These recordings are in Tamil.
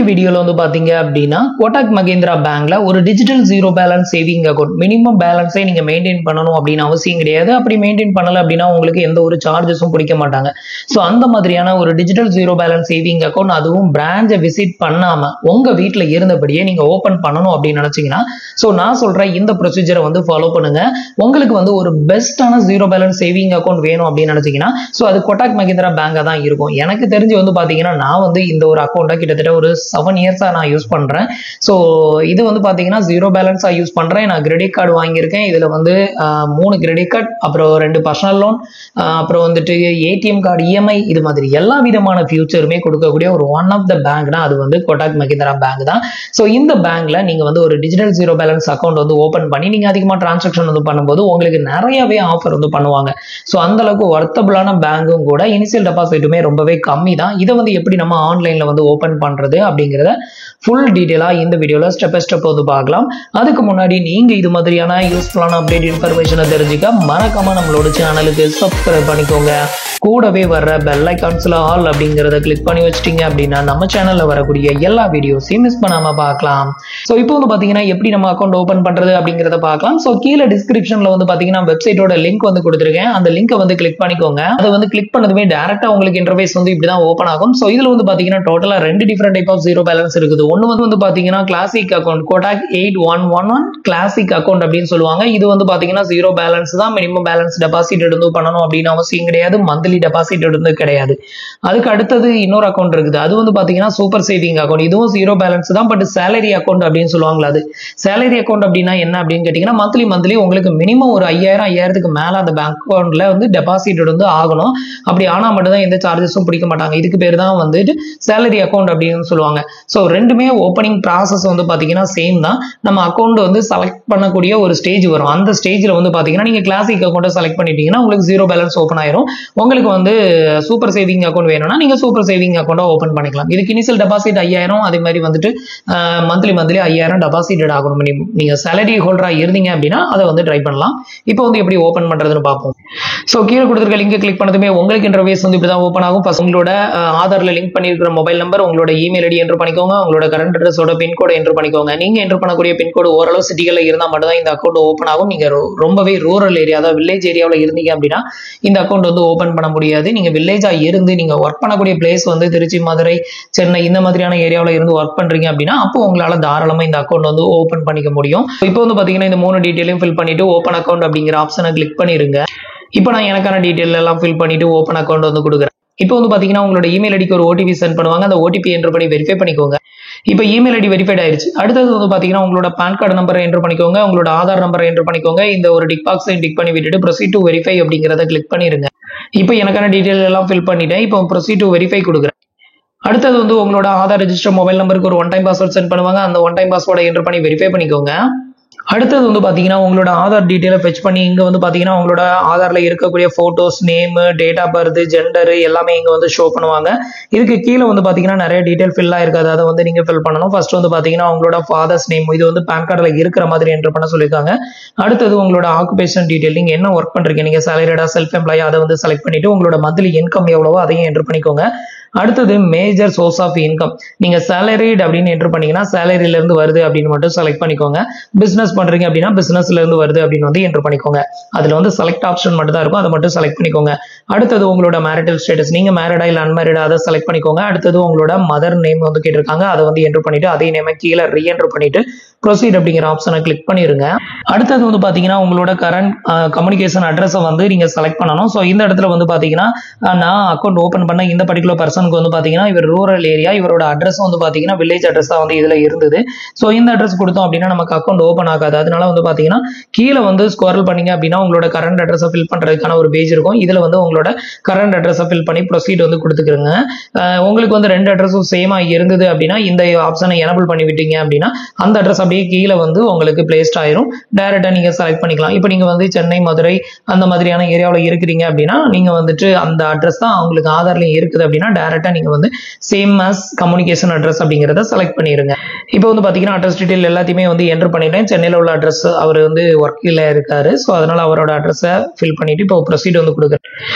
இன்னைக்கு வீடியோல வந்து பாத்தீங்க அப்படின்னா கோட்டாக் மகேந்திரா பேங்க்ல ஒரு digital zero balance saving account minimum பேலன்ஸை நீங்க மெயின்டைன் பண்ணணும் அப்படின்னு அவசியம் கிடையாது. அப்படி மெயின்டைன் பண்ணல அப்படின்னா உங்களுக்கு எந்த ஒரு சார்ஜஸும் பிடிக்க மாட்டாங்க. ஸோ அந்த மாதிரியான ஒரு digital zero balance saving account, அதுவும் பிரான்ச்சை விசிட் பண்ணாம உங்க வீட்டில் இருந்தபடியே நீங்க ஓபன் பண்ணணும் அப்படின்னு நினைச்சீங்கன்னா ஸோ நான் சொல்ற இந்த ப்ரொசீஜரை வந்து ஃபாலோ பண்ணுங்க. உங்களுக்கு வந்து ஒரு பெஸ்டான ஜீரோ பேலன்ஸ் சேவிங் அக்கௌண்ட் வேணும் அப்படின்னு நினைச்சீங்கன்னா ஸோ அது கோட்டாக் மகேந்திரா பேங்கா தான் இருக்கும். எனக்கு தெரிஞ்சு வந்து பாத்தீங்கன்னா நான் வந்து இந்த ஒரு அக்கௌண்ட்டை கிட்டத்தட்ட ஒரு 7 இயர்ஸா நான் யூஸ் பண்றேன். ஸோ இது வந்து பாத்தீங்கன்னா ஜீரோ பேலன்ஸா யூஸ் பண்றேன். நான் கிரெடிட் கார்டு வாங்கியிருக்கேன். இதுல வந்து 3 கிரெடிட் கார்டு, அப்புறம் 2 பர்சனல் லோன், அப்புறம் வந்துட்டு ஏடிஎம் கார்டு, இஎம்ஐ, இது மாதிரி எல்லா விதமான ஃபியூச்சருமே கொடுக்கக்கூடிய ஒரு ஒன் ஆஃப் த பேங்க்னா அது வந்து கோட்டாக் மகேந்திரா பேங்க் தான். ஸோ இந்த பேங்க்ல நீங்க வந்து ஒரு டிஜிட்டல் ஜீரோ பேலன்ஸ் அக்கௌண்ட் வந்து ஓபன் பண்ணி நீங்க அதிகமா டிரான்சாக்ஷன் வந்து பண்ணும்போது உங்களுக்கு நிறையவே ஆஃபர் வந்து பண்ணுவாங்க. ஸோ அந்த அளவுக்கு வர்த்தபிளான பேங்கும் கூட. இனிஷியல் டெபாசிட்டுமே ரொம்பவே கம்மி தான். இதை வந்து எப்படி நம்ம ஆன்லைன்ல வந்து ஓபன் பண்றது அப்படிங்கிறத ஃபுல் டீடைலா இந்த வீடியோல ஸ்டெப் பை ஸ்டெப் வந்து பார்க்கலாம். அதுக்கு முன்னாடி நீங்க இது மாதிரியான யூஸ்ஃபுல்லான அப்டேட் இன்ஃபர்மேஷனை தெரிஞ்சுக்க மறக்காம நம்மளோட சேனலுக்கு சப்ஸ்கிரைப் பண்ணிக்கோங்க. கூடவே வர்ற பெல் ஐகான்ஸ்ல ஆல் அப்படிங்கறத கிளிக் பண்ணி வச்சிட்டீங்க அப்படின்னா நம்ம சேனல்ல வரக்கூடிய எல்லா வீடியோஸையும் மிஸ் பண்ணாம பார்க்கலாம். ஸோ இப்போ வந்து பாத்தீங்கன்னா எப்படி நம்ம அக்கௌண்ட் ஓபன் பண்றது அப்படிங்கறத பார்க்கலாம். ஸோ கீழே டிஸ்கிரிப்ஷன்ல வந்து பாத்தீங்கன்னா வெப்சைட்டோட லிங்க் வந்து கொடுத்துருக்கேன். அந்த லிங்கை வந்து கிளிக் பண்ணிக்கோங்க. அதை வந்து கிளிக் பண்ணதுமே டைரக்டா உங்களுக்கு இன்டர்ஃபேஸ் வந்து இப்படிதான் ஓபன் ஆகும். ஸோ இதுல வந்து பாத்தீங்கன்னா டோட்டலா 2 different type of zero balance இருக்குது. ஒன்னு வந்து பாத்தீங்கன்னா classic account, Kotak 8111 classic account அப்படின்னு சொல்லுவாங்க. இது வந்து பாத்தீங்கன்னா ஜீரோ பேலன்ஸ் தான். மினிமம் பேலன்ஸ் டெபாசிட் எடுத்து பண்ணணும் அப்படின்னு அவசியம் கிடையாது. மந்த்லி டெபாசிட் எடுத்து கிடையாது. அதுக்கு அடுத்தது இன்னொரு அக்கௌண்ட் இருக்குது. அது வந்து பாத்தீங்கன்னா சூப்பர் சேவிங் அக்கௌண்ட். இதுவும் ஜீரோ பேலன்ஸ் தான், பட் சேலரி அக்கௌண்ட் அப்படின்னு சொல்லுவாங்களா. அது சேலரி அக்கௌண்ட் அப்படின்னா என்ன அப்படின்னு கேட்டீங்கன்னா மந்த்லி உங்களுக்கு மினிமம் ஒரு 5000 மேல அந்த பேங்க் அக்கௌண்ட்ல வந்து டெபாசிட் வந்து ஆகணும். அப்படி ஆனா மட்டும் தான் எந்த சார்ஜஸும் பிடிக்க மாட்டாங்க. இதுக்கு பேர் தான் வந்துட்டு சேலரி அக்கௌண்ட் அப்படின்னு சொல்லுவாங்க. ஸோ ரெண்டுமே ஓப்பனிங் ப்ராசஸ் வந்து பாத்தீங்கன்னா சேம் தான். நம்ம அக்கௌண்ட் வந்து செலக்ட் பண்ணக்கூடிய ஒரு ஸ்டேஜ் வரும். அந்த ஸ்டேஜ்ல வந்து பாத்தீங்கன்னா நீங்க கிளாசிக் அக்கௌண்ட்டை செலக்ட் பண்ணிட்டீங்கன்னா உங்களுக்கு ஜீரோ பேலன்ஸ் ஓப்பன் ஆயிரும். உங்களுக்கு வந்து சூப்பர் சேவிங் அக்கௌண்ட் வேணும்னா நீங்க சூப்பர் சேவிங் அக்கௌண்ட்டை ஓப்பன் பண்ணிக்கலாம். இதுக்கு இனிஷியல் டெபாசிட் 5000, அதே மாதிரி வந்துட்டு மந்த்லி 5000 டெபாசிட் ஆகணும். நீங்க சேலரி ஹோல்டரா இருந்தீங்க அப்படின்னா அதை வந்து ட்ரை பண்ணலாம். இப்போ வந்து எப்படி ஓப்பன் பண்றதுன்னு பார்ப்போம். ஸோ கீழே கொடுத்துருக்க லிங்க் கிளிக் பண்ணதுமே உங்களுக்கு இன்டர்ஃபேஸ் வந்து இப்படிதான் ஓப்பன் ஆகும். ஃபர்ஸ்ட் உங்களோட ஆதார்ல லிங்க் பண்ணிருக்கிற மொபைல் நம்பர், உங்களோட இமெயில் ஐடி என்டர் பண்ணிக்கோங்க. உங்களோட கரண்ட் அட்ரஸோட பின்கோடு என்டர் பண்ணிக்கோங்க. நீங்க என்டர் பண்ணக்கூடிய பின்கோடு ஓரளவு சிட்டிகளில் இருந்தால் மட்டும் தான் இந்த அக்கௌண்ட் ஓப்பன் ஆகும். நீங்க ரொம்பவே ரூரல் ஏரியா, அதாவது வில்லேஜ் ஏரியாவில் இருந்தீங்க அப்படின்னா இந்த அக்கௌண்ட் வந்து ஓப்பன் பண்ண முடியாது. நீங்க வில்லேஜா இருந்து நீங்க ஒர்க் பண்ணக்கூடிய பிளேஸ் வந்து திருச்சி, மதுரை, சென்னை இந்த மாதிரியான ஏரியாவில் இருந்து ஒர்க் பண்றீங்க அப்படின்னா அப்போ உங்களால தாராளமா இந்த அக்கௌண்ட் வந்து ஓப்பன் பண்ணிக்க முடியும். இப்போ வந்து பாத்தீங்கன்னா இந்த 3 டீடைலையும் ஃபில் பண்ணிட்டு ஓப்பன் அக்கௌண்ட் அப்படிங்கிற ஆப்ஷனை கிளிக் பண்ணிருங்க. இப்போ நான் எனக்கான டீடைல் எல்லாம் ஃபில் பண்ணிட்டு ஓப்பன் அக்கௌண்ட் வந்து கொடுக்குறேன். இப்போ வந்து பாத்தீங்கன்னா உங்களோட இமெயில் ஐடிக்கு ஒரு ஓடிபி சென்ட் பண்ணுவாங்க. அந்த ஓடிபி என்டர் பண்ணி வெரிஃபை பண்ணிக்கோங்க. இப்போ இமெயில் ஐடி வெரிஃபைட் ஆயிருச்சு. அடுத்தது வந்து பாத்தீங்கன்னா உங்களோட பான் கார்டு நம்பரை என்டர் பண்ணிக்கோங்க. உங்களோட ஆதார் நம்பரை என்டர் பண்ணிக்கோங்க. இந்த ஒரு டிக் பாக்ஸை டிக் பண்ணி விட்டுட்டு ப்ரொசீட் டு வெரிஃபை அப்படிங்கிறத கிளிக் பண்ணிருங்க. இப்போ எனக்கான டீடைல் எல்லாம் ஃபில் பண்ணிட்டேன். இப்போ ப்ரொசீட் டு வெரிஃபை கொடுக்குறேன். அடுத்தது வந்து உங்களோட ஆதார் ரெஜிஸ்டர் மொபைல் நம்பருக்கு ஒரு 1 டைம் பாஸ்வேர்ட் சென்ட் பண்ணுவாங்க. அந்த 1 டைம் பாஸ்வேர்டை என்டர் பண்ணி வெரிஃபை பண்ணிக்கோங்க. அடுத்தது வந்து பாத்தீங்கன்னா உங்களோட ஆதார் டீடைலை ஃபெச் பண்ணி இங்க வந்து பாத்தீங்கன்னா உங்களோட ஆதார்ல இருக்கக்கூடிய photos, name, date of birth, gender எல்லாமே இங்க வந்து ஷோ பண்ணுவாங்க. இதுக்கு கீழே வந்து பாத்தீங்கன்னா நிறைய டீடைல் ஃபில் ஆயிருக்காது. அதை வந்து நீங்க ஃபில் பண்ணணும். ஃபர்ஸ்ட் வந்து பாத்தீங்கன்னா உங்களோட ஃபாதர்ஸ் நேம், இது வந்து பான் கார்டுல இருக்கிற மாதிரி என்டர் பண்ண சொல்லியிருக்காங்க. அடுத்தது உங்களோட ஆக்குபேஷன் டீடைல், நீங்க என்ன ஒர்க் பண்றீங்க, நீங்க சேலரிடா, செல்ஃப் எம்ப்ளாய், அதை வந்து செலக்ட் பண்ணிட்டு உங்களோட மந்த்லி இன்கம் எவ்வளவோ அதையும் என்டர் பண்ணிக்கோங்க. அடுத்தது மேஜர் சோர்ஸ் ஆஃப் இன்கம், நீங்க சேலரிட் அப்படின்னு என்டர் பண்ணீங்கன்னா சேலரியில இருந்து வருது அப்படின்னு மட்டும் செலக்ட் பண்ணிக்கோங்க. பிசினஸ் பண்றீங்க அப்படின்னா பிசினஸ்ல இருந்து வருது அப்படின்னு வந்து என்டர் பண்ணிக்கோங்க. அதுல வந்து செலக்ட் ஆப்ஷன் மட்டும் தான் இருக்கும். அதை மட்டும் செலக்ட் பண்ணிக்கோங்க. அடுத்தது உங்களோட மேரிட்டல் ஸ்டேட்டஸ், நீங்க மேரிடா இல்ல அன்மேரிடா, அதை செலக்ட் பண்ணிக்கோங்க. அடுத்தது உங்களோட மதர் நேம் வந்து கேட்டிருக்காங்க. அதை வந்து என்டர் பண்ணிட்டு அதே நேம் கீழே ரீஎன்டர் பண்ணிட்டு ப்ரொசீட் அப்படிங்கிற ஆப்ஷனை கிளிக் பண்ணிருங்க. அடுத்தது வந்து பாத்தீங்கன்னா உங்களோட கரண்ட் கம்யூனிகேஷன் அட்ரஸை வந்து நீங்க செலக்ட் பண்ணணும். ஸோ இந்த இடத்துல வந்து பாத்தீங்கன்னா நான் அக்கௌண்ட் ஓபன் பண்ண இந்த பர்டிகுலர் பர்சனுக்கு வந்து பாத்தீங்கன்னா இவர் ரூரல் ஏரியா, இவரோட அட்ரஸ் வந்து பாத்தீங்கன்னா வில்லேஜ் அட்ரஸ் தான் வந்து இதுல இருந்தது. ஸோ இந்த அட்ரஸ் கொடுத்தோம் அப்படின்னா நமக்கு அக்கௌண்ட் ஓபன் ஆகாது. அதனால வந்து பாத்தீங்கன்னா கீழே வந்து ஸ்க்ரோல் பண்ணீங்க அப்படின்னா உங்களோட கரண்ட் அட்ரஸை ஃபில் பண்றதுக்கான ஒரு பேஜ் இருக்கும். இதுல வந்து உங்களோட கரண்ட் அட்ரஸை ஃபில் பண்ணி ப்ரொசீட் வந்து கொடுத்துக்கிறங்க. உங்களுக்கு வந்து 2 அட்ரஸும் சேமா இருந்தது அப்படின்னா இந்த ஆப்ஷனை எனபிள் பண்ணி விட்டீங்க அப்படின்னா அந்த அட்ரஸ் அப்படியே கீழே வந்து உங்களுக்கு பிளேஸ்ட் ஆயிரும். டைரக்டா நீங்க செலக்ட் பண்ணிக்கலாம். இப்போ நீங்க வந்து சென்னை, மதுரை அந்த மாதிரியான ஏரியாவில் இருக்கிறீங்க அப்படின்னா நீங்க வந்துட்டு அந்த அட்ரஸ் தான் உங்களுக்கு ஆதார்லயும் இருக்குது அப்படின்னா டைரக்டா நீங்க வந்து சேம் ஆஸ் கம்யூனிகேஷன் அட்ரஸ் அப்படிங்கிறத செலக்ட் பண்ணிருங்க. இப்போ வந்து பாத்தீங்கன்னா அட்ரஸ் டீடைல் எல்லாத்தையுமே வந்து என்டர் பண்ணிட்டேன். சென்னையில் உள்ள அட்ரஸ் அவர் வந்து ஒர்க்கில் இருக்காரு. ஸோ அதனால அவரோட அட்ரஸை ஃபில் பண்ணிட்டு இப்போ ப்ரொசீட் வந்து கொடுக்குறேன்.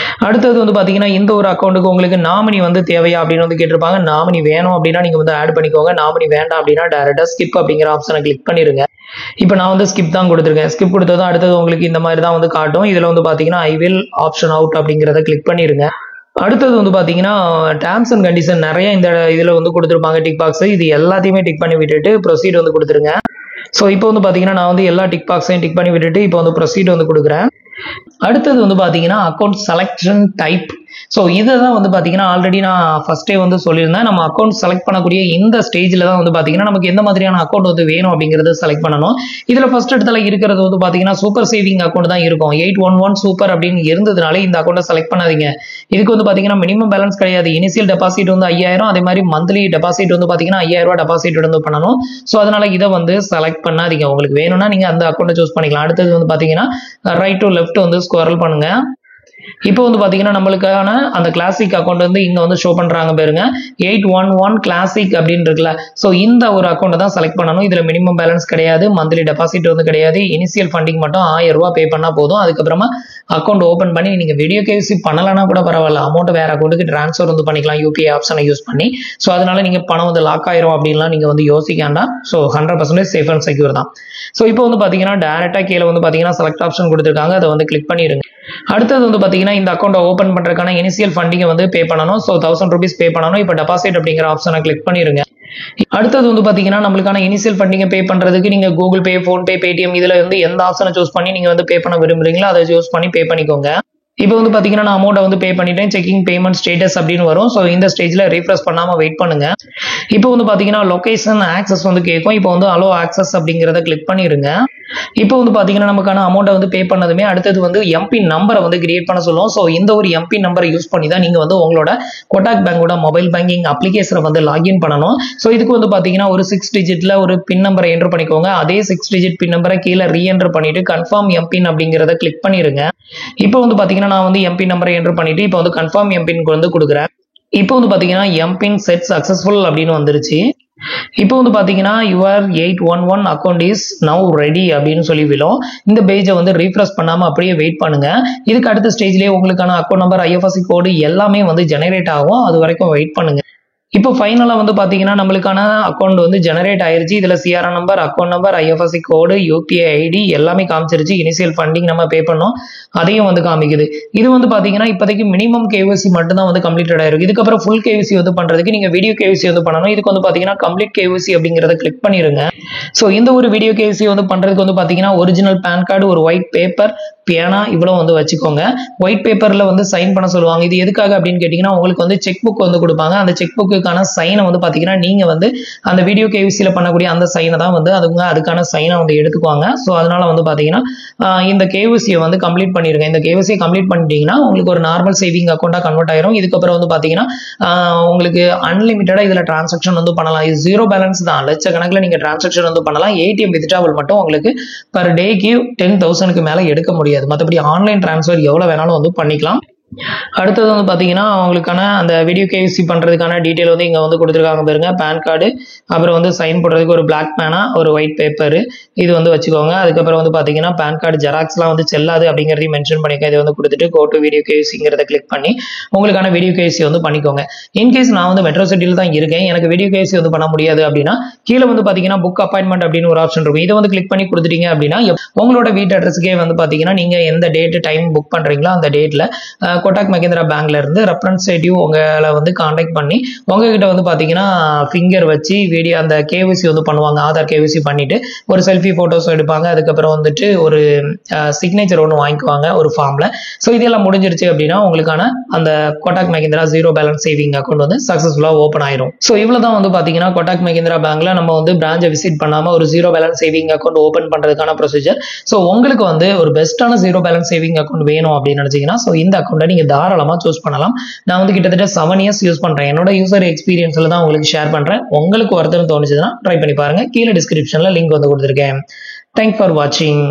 அடுத்தது வந்து பாத்தீங்கன்னா இந்த ஒரு அக்கௌண்ட்டுக்கு உங்களுக்கு நாமினி வந்து தேவையா அப்படின்னு வந்து கேட்டிருப்பாங்க. நாமினி வேணும் அப்படின்னா நீங்க வந்து ஆட் பண்ணிக்கோங்க. நாமினி வேண்டாம் அப்படின்னா டைரக்டா ஸ்கிப் அப்படிங்கிற ஆப்ஷனை கிளிக் பண்ணிருங்க. இப்போ நான் வந்து ஸ்கிப் தான் கொடுத்துருக்கேன். ஸ்கிப் கொடுத்ததும் அடுத்தது உங்களுக்கு இந்த மாதிரி தான் வந்து காட்டும். இதுல வந்து பாத்தீங்கன்னா ஐ வில் ஆப்ஷன் அவுட் அப்படிங்கிறத கிளிக் பண்ணிருங்க. அடுத்தது வந்து பாத்தீங்கன்னா டேர்ம்ஸ் அண்ட் கண்டிஷன் நிறைய இந்த இதுல வந்து கொடுத்துருப்பாங்க டிக் பாக்ஸ். இது எல்லாத்தையுமே டிக் பண்ணி விட்டுட்டு ப்ரொசீட் வந்து கொடுத்துருங்க. ஸோ இப்போ வந்து பாத்தீங்கன்னா நான் வந்து எல்லா டிக் பாக்ஸையும் டிக் பண்ணி விட்டுட்டு இப்போ வந்து ப்ரொசீட் வந்து கொடுக்குறேன். அடுத்தது வந்து பாத்தீங்கன்னா அக்கௌண்ட் செலக்ஷன் டைப். ஸோ இதை தான் வந்து பாத்தீங்கன்னா ஆல்ரெடி நான் ஃபர்ஸ்டே வந்து சொல்லியிருந்தேன். நம்ம அக்கௌண்ட் செலக்ட் பண்ணக்கூடிய இந்த ஸ்டேஜ்ல தான் வந்து பாத்தீங்கன்னா நமக்கு எந்த மாதிரியான அக்கௌண்ட் வந்து வேணும் அப்படிங்கறத செலக்ட் பண்ணணும். இதுல ஃபர்ஸ்ட் இடத்துல இருக்கிறது வந்து பாத்தீங்கன்னா சூப்பர் சேவிங் அக்கௌண்ட் தான் இருக்கும். 811 சூப்பர் அப்படின்னு இருந்ததுனால இந்த அக்கௌண்ட்டை செலக்ட் பண்ணாதீங்க. இதுக்கு வந்து பாத்தீங்கன்னா மினிமம் பேலன்ஸ் கிடையாது. இனிஷியல் டெபாசிட் வந்து 5000, அதே மாதிரி மந்த்லி டெபாசிட் வந்து பாத்தீங்கன்னா 5000 ரூபாய் டெபாசிட் வந்து பண்ணணும். ஸோ அதனால இதை வந்து செலக்ட் பண்ணாதீங்க. உங்களுக்கு வேணும்னா நீங்க அந்த அக்கௌண்ட்டை சூஸ் பண்ணிக்கலாம். அடுத்தது வந்து பாத்தீங்கன்னா ரைட் டு லெஃப்ட் வந்து ஸ்க்ரோல் பண்ணுங்க. இப்போ வந்து பாத்தீங்கன்னா நம்மளுக்கான அந்த கிளாசிக் அக்கௌண்ட் வந்து இங்க வந்து ஷோ பண்றாங்க பாருங்க. 811 கிளாசிக் அப்படின்னு இருக்குல்ல. ஸோ இந்த ஒரு அக்கௌண்ட் தான் செலக்ட் பண்ணணும். இதுல மினிமம் பேலன்ஸ் கிடையாது, மந்த்லி டெபாசிட் வந்து கிடையாது. இனிஷியல் ஃபண்டிங் மட்டும் 1000 ரூபாய் பே பண்ணா போதும். அதுக்கப்புறமா அக்கௌண்ட் ஓபன் பண்ணி நீங்க வீடியோ கேசி பண்ணலன்னா கூட பரவாயில்ல, அமௌண்ட் வேற அக்கௌண்ட்டுக்கு டிரான்ஸ்ஃபர் வந்து பண்ணிக்கலாம் யூபிஐ ஆப்ஷனை யூஸ் பண்ணி. ஸோ அதனால நீங்க பணம் வந்து லாக் ஆயிரும் அப்படின்லாம் நீங்க வந்து யோசிக்காண்டா. ஸோ 100% சேஃப் அண்ட் செக்யூர் தான். ஸோ இப்போ வந்து பாத்தீங்கன்னா டைரக்டா கீழே வந்து பாத்தீங்கன்னா செலக்ட் ஆப்ஷன் கொடுத்துருக்காங்க. அதை வந்து கிளிக் பண்ணிருங்க. அடுத்தது வந்து பாத்தீங்கன்னா இந்த அக்கௌண்ட் ஓபன் பண்றதுக்கான இனிஷியல் ஃபண்டிங் வந்து பே பண்ணணும். ஸோ 1000 ரூபீஸ் பே பண்ணணும். இப்போ டெபாசிட் அப்படிங்கிற ஆப்ஷனை கிளிக் பண்ணிருங்க. அடுத்தது வந்து பாத்தீங்கன்னா நம்மளுக்கான இனிஷியல் ஃபண்டிங் பே பண்றதுக்கு நீங்க கூகுள் பே, போன்பே, பேடிஎம் இதுல வந்து எந்த ஆப்ஷனை சூஸ் பண்ணி நீங்க வந்து பே பண்ண விரும்புறீங்களோ அதை சூஸ் பண்ணி பே பண்ணிக்கோங்க. இப்போ வந்து பாத்தீங்கன்னா நான் அமௌண்ட் வந்து பே பண்ணிட்டேன். செக்கிங் பேமெண்ட் ஸ்டேட்டஸ் அப்படின்னு வரும். ஸோ இந்த ஸ்டேஜ்ல ரீஃப்ரெஷ் பண்ணாம வெயிட் பண்ணுங்க. இப்போ வந்து பாத்தீங்கன்னா லொகேஷன் ஆக்சஸ் வந்து கேட்கும். இப்போ வந்து அலோ ஆக்சஸ் அப்படிங்கறத கிளிக் பண்ணிருங்க. இப்போ வந்து பாத்தீங்கன்னா நமக்கான அமௌண்ட்டை வந்து பே பண்ணதுமே அடுத்தது வந்து எம்பி நம்பரை வந்து கிரியேட் பண்ண சொல்லுவோம். ஸோ இந்த ஒரு எம்பி நம்பரை யூஸ் பண்ணி தான் நீங்க வந்து உங்களோட கோட்டாக் பேங்கோட மொபைல் பேங்கிங் அப்ளிகேஷனை வந்து லாகின் பண்ணணும். ஸோ இதுக்கு வந்து பாத்தீங்கன்னா ஒரு 6 டிஜிட்ல ஒரு பின் நம்பரை என்டர் பண்ணிக்கோங்க. அதே 6 டிஜிட் பின் நம்பரை கீழே ரீஎன்டர் பண்ணிட்டு கன்ஃபார்ம் எம்பின் அப்படிங்கறத கிளிக் பண்ணிருங்க. இப்போ வந்து பாத்தீங்கன்னா நான் வந்து எம்பி நம்பரை என்டர் பண்ணிட்டு இப்போ வந்து கன்ஃபார்ம் எம்பின் வந்து கொடுக்குறேன். இப்போ வந்து பாத்தீங்கன்னா எம்பின் செட் சக்சஸ்ஃபுல் அப்படின்னு வந்துருச்சு. இப்போ வந்து பாத்தீங்கன்னா your 811 account is now ready அப்படின்னு சொல்லி விழும். இந்த பேஜை வந்து ரீஃப்ரெஷ் பண்ணாம அப்படியே வெயிட் பண்ணுங்க. இதுக்கு அடுத்த ஸ்டேஜ்லயே உங்களுக்கான அக்கௌண்ட் நம்பர், IFSC கோடு எல்லாமே வந்து ஜெனரேட் ஆகும். அது வரைக்கும் வெயிட் பண்ணுங்க. இப்போ ஃபைனலா வந்து பாத்தீங்கன்னா நம்மளுக்கான அக்கௌண்ட் வந்து ஜெனரேட் ஆயிருச்சு. இதுல CRN number, account number, IFSC கோடு, UPI ID எல்லாமே காமிச்சிருச்சு. இனிஷியல் ஃபண்டிங் நம்ம பே பண்ணோம், அதையும் வந்து காமிக்குது. இது வந்து பாத்தீங்கன்னா இப்போதைக்கு மினிமம் KYC மட்டும் தான் வந்து கம்ப்ளீட்டட் ஆயிருக்கு. இதுக்கப்புறம் ஃபுல் KYC வந்து பண்றதுக்கு நீங்க வீடியோ KYC வந்து பண்ணணும். இதுக்கு வந்து பாத்தீங்கன்னா கம்ப்ளீட் KYC அப்படிங்கறத கிளிக் பண்ணிருங்க. ஸோ இந்த ஒரு வீடியோ KYC வந்து பண்றதுக்கு வந்து பாத்தீங்கன்னா ஒரிஜினல் பேன் கார்டு, ஒரு ஒயிட் பேப்பர், பேனா இவ்வளவு வந்து வச்சுக்கோங்க. ஒயிட் பேப்பர்ல வந்து சைன் பண்ண சொல்லுவாங்க. இது எதுக்காக அப்படின்னு கேட்டீங்கன்னா உங்களுக்கு வந்து செக் புக் வந்து கொடுப்பாங்க. அந்த செக் புக்குக்கான சைனை வந்து பாத்தீங்கன்னா நீங்க வந்து அந்த வீடியோ கேவிசில பண்ணக்கூடிய அந்த சைனை தான் வந்து அதுக்கான சைனை வந்து எடுத்துக்குவாங்க. ஸோ அதனால வந்து பாத்தீங்கன்னா இந்த கேவிசியை வந்து கம்ப்ளீட் பண்ணிருங்க. இந்த கேவிசியை கம்ப்ளீட் பண்ணிட்டீங்கன்னா உங்களுக்கு ஒரு நார்மல் சேவிங் அக்கௌண்டா கன்வெர்ட் ஆயிரும். இதுக்கப்புறம் வந்து பாத்தீங்கன்னா உங்களுக்கு அன்லிமிட்டடா இதுல டிரான்சாக்ஷன் வந்து பண்ணலாம். இது 0 பேலன்ஸ் தான், லட்சக்கணக்கில் நீங்க டிரான்சாக்ஷன் வந்து பண்ணலாம். ATM வித்ட்ராவல் மட்டும் உங்களுக்கு பர் டேக்கு 10,000க்கு மேல எடுக்க முடியாது. மற்றபடி ஆன்லைன் டிரான்ஸ்ஃபர் எவ்வளவு வேணாலும் வந்து பண்ணிக்கலாம். அடுத்தது வந்து பாத்தீங்கன்னா உங்களுக்கான அந்த வீடியோ கேவிசி பண்றதுக்கான டீடைல் வந்து இங்க வந்து கொடுத்துருக்காங்க பாருங்க. பேன் கார்டு, அப்புறம் வந்து சைன் போடுறதுக்கு ஒரு பிளாக் பேனா, ஒரு ஒயிட் பேப்பர் இது வந்து வச்சுக்கோங்க. அதுக்கப்புறம் வந்து பாத்தீங்கன்னா பேன் கார்டு ஜெராக்ஸ்லாம் வந்து செல்லாது அப்படிங்கறதையும் மென்ஷன் பண்ணிக்க. இதை வந்து கொடுத்துட்டு கோ டு வீடியோ கேவிசிங்கிறத கிளிக் பண்ணி உங்களுக்கான வீடியோ கேவிசி வந்து பண்ணிக்கோங்க. இன்கேஸ் நான் வந்து மெட்ரோ சிட்டியில் தான் இருக்கேன், எனக்கு வீடியோ கேவிசி வந்து பண்ண முடியாது அப்படின்னா கீழே வந்து பாத்தீங்கன்னா புக் அப்பாயின்மெண்ட் அப்படின்னு ஒரு ஆப்ஷன் இருக்கும். இதை வந்து கிளிக் பண்ணி கொடுத்துட்டீங்க அப்படின்னா உங்களோட வீட்டு அட்ரஸுக்கே வந்து பாத்தீங்கன்னா நீங்க எந்த டேட் டைம் புக் பண்றீங்களோ அந்த டேட்ல கோட்டாக் மஹிந்திரா பேங்க்ல இருந்து ரெப்ரசன்டேட்டிவ் உங்களை வந்து கான்டாக்ட் பண்ணி உங்ககிட்ட வந்து பாத்தீங்கன்னா ஃபிங்கர் வச்சு வீடியோ அந்த கேவிசி வந்து பண்ணுவாங்க. ஆதார் கேவிசி பண்ணிட்டு ஒரு செல்ஃபி போட்டோஸ் எடுப்பாங்க. அதுக்கப்புறம் வந்துட்டு ஒரு சிக்னேச்சர் ஒன்று வாங்கிக்குவாங்க ஒரு ஃபார்ம்ல. ஸோ இதெல்லாம் முடிஞ்சிருச்சு அப்படின்னா உங்களுக்கான அந்த Kotak Mahindra 0 balance saving account வந்து சக்சஸ்ஃபுல்லா ஓப்பன் ஆயிரும். ஸோ இவ்வளவுதான் வந்து பாத்தீங்கன்னா கோட்டாக் மஹிந்திரா பேங்க்ல நம்ம வந்து பிரான்ச்சை விசிட் பண்ணாம ஒரு 0 பேலன்ஸ் சேவிங் அக்கௌண்ட் ஓப்பன் பண்றதுக்கான ப்ரொசீஜர். ஸோ உங்களுக்கு வந்து ஒரு பெஸ்டான 0 பேலன்ஸ் சேவிங் அக்கௌண்ட் வேணும் அப்படின்னு நினைச்சீங்கன்னா ஸோ இந்த அக்கௌண்ட்டை நீங்க தாராளமா சூஸ் பண்ணலாம். நான் வந்து கிட்டத்தட்ட 7 இயர்ஸ் யூஸ் பண்றேன். என்னோட யூசர் எக்ஸ்பீரியன்ஸ்ல தான் உங்களுக்கு ஷேர் பண்றேன். உங்களுக்கு ஒருத்தர் தோணுச்சுன்னா ட்ரை பண்ணி பாருங்க. கீழே டிஸ்கிரிப்ஷன்ல லிங்க் வந்து கொடுத்துருக்கேன். தேங்க்ஸ் ஃபார் வாட்சிங்.